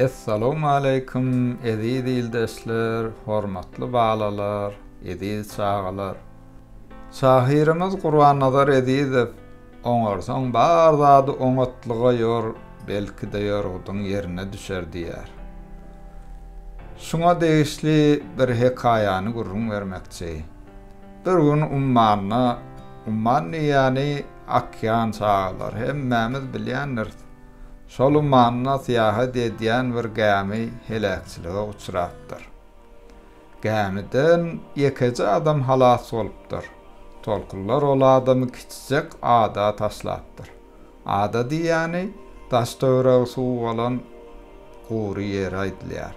Assalamu alaykum eziz ildeşler, hormatly balalar, eziz çağalar. Şahirimiz Qur'an nazar ezizev, oňarsaň bar zady oňatlyga ýor, belki de ýorgudyň ýerine düşer diýär. Şuňa degişli bir hekaýany gurrun bermekçi. Bir gün umman ýani akyan çağalar, hemmämiz bilýändir. Şol ummanna siýahat edýän bir gämi helakçylyga uçratdyr. Gämiden ýekeci adam halas bolupdyr. Tolkunlar ol adamy kiçijek ada taşlapdyr. Ada diýäni taş töweregi suw bolan gury ýer aýdylýar.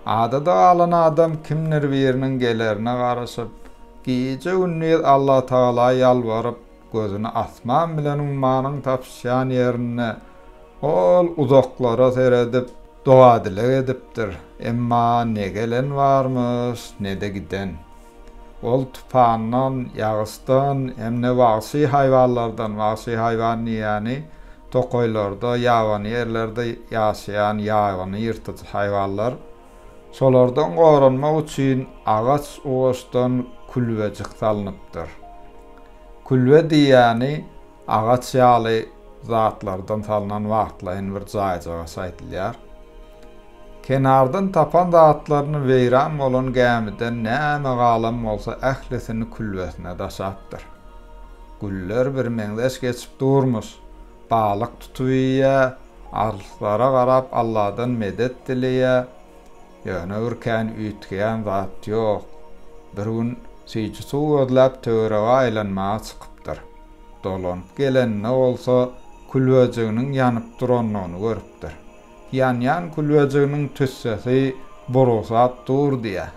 Adada alan adam kimler biriniň gelerine garaşyp, gije gündüz Allah Taala ýalwaryp gözüni asman bilen ummanyň tapşýan ýerine ol uzaklara seredip dua dilek edipdir. Emma ne gelen varmış, ne de giden. Ol tufandan, yağıstan, hem ne vahşi hayvanlardan, vahşi hayvan yani tokoylarda, yavan yerlerde yaşayan yavan yırtıcı hayvanlar. Solardan qorunmak üçin ağaç oğuştan külvecik salınıpdır. Külve diýäni ağaç ýaly zatlardan salınan wagtlaryň bir jaýjaga saýdylýar. Kenardan tapan zatlaryny weýran bolan gämiden näme galam bolsa ählisini külwesine daşapdyr. Güller bir meňdeş geçip durmuş, balyk tutýar, arlylara garap Allahdan medet dileýär. Ýöne ürkän üýtgeýän zat ýok. Bir gün süýji suw ödläp töwerege aýlanmaga çykypdyr. Dolanyp gelen ne bolsa külwejiginiň ýanyp duranlygyny görüpdir. Ýan külwejiginiň tüssesi borosap dur diýär.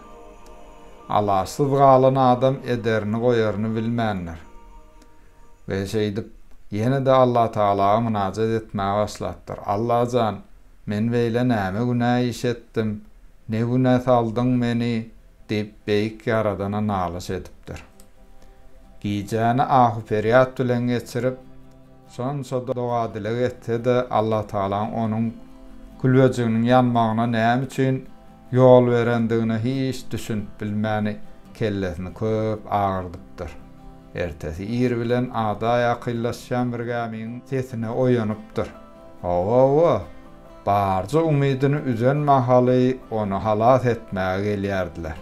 Alasyz galan adam ederini goýaryny bilmändir. Ve şeýdip ýene de Allah Taala munajat etmäge başlatdyr. Allahjan, men beýle näme günah iş etdim, ne günah saldyň meni diýip beýik Yaradana nalyş edipdir. Gijäni ahu feryat bilen geçirip sonsa dua dilek etse de Allah Taala onun külwejiginiň ýanmagyna näme üçin ýol berendigini hiç düşünüp bilmäni kellesini köp ağırdypdyr. Ertesi ýer bilen ada ýakynlaşýan bir gämiň sesine oýanypdyr. Hawa, barja umydyny üzen mahaly onu halas etmäge gelýärdiler.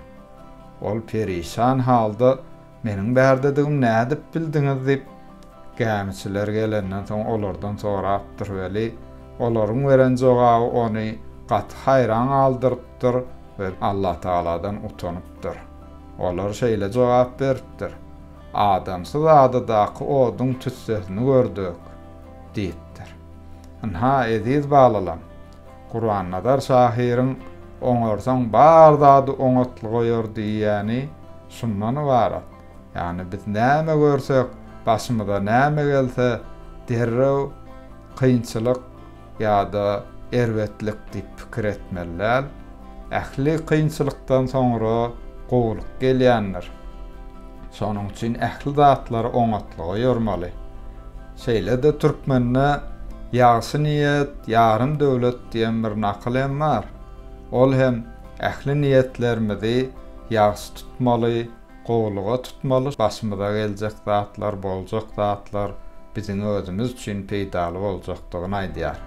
Ol perişan halda meniň bärdedigim nädip bildiňiz diýip gämiçiler gelenden soň olardan sorapdyr weli olaryň beren jogaby ony gat hayran aldyrypdyr we Allah Taaladan utanypdyr. Olar şeýle jogap beripdir. Adamsyz adadaky oduň tüssesini gördük diýipdir. Ha eziz balalam, Qur'an nazar şahiriň oňarsaň bar zady oňatly goýar diýäni şundan ibaret. Yani biz näme görsek, başymyza näme gelse, derrew kynçylyk ýa-da erwetlik diýip pikir etmeliler. Ähli kynçylykdan soňra gowluk gelýändir. Şonuň üçin ähli zatlary oňatlyga ýormaly. Şeýle de türkmenne ýagsy niýet, ýarym döwlet diýen bir naklem bar. Ol hem ähli niýetlerimizi ýagsy tutmaly, gowluga tutmaly. Başymyza geljek zatlar, boljak zatlar biziň özümiz üçin peýdaly boljakdygyny aýdýar.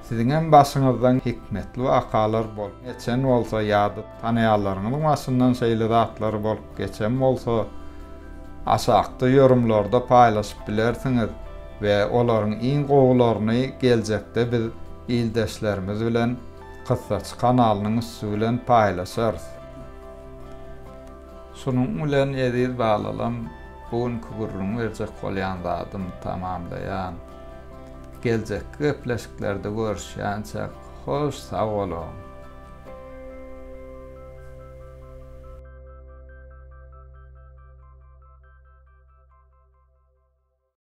Siziň başyňyzdan hikmetli wakalar bolup geçen bolsa ýa-da tanaýanlaryňyň başyndan şeýle zatlar bolup geçen bolsa aşakda ýorumlarda paýlaşyp bilersiňiz we olaryň iň gowlaryny geljekde biz ildeşlerimiz bilen Kyssaçy kanalynyň üstü bilen paýlaşarys. Şonuň bilen eziz balalam, bugünkü gurrun berjek bolýan zadymy tamamlaýan. Geljek gepleşiklerde görüşýänçe hoş sag bolun.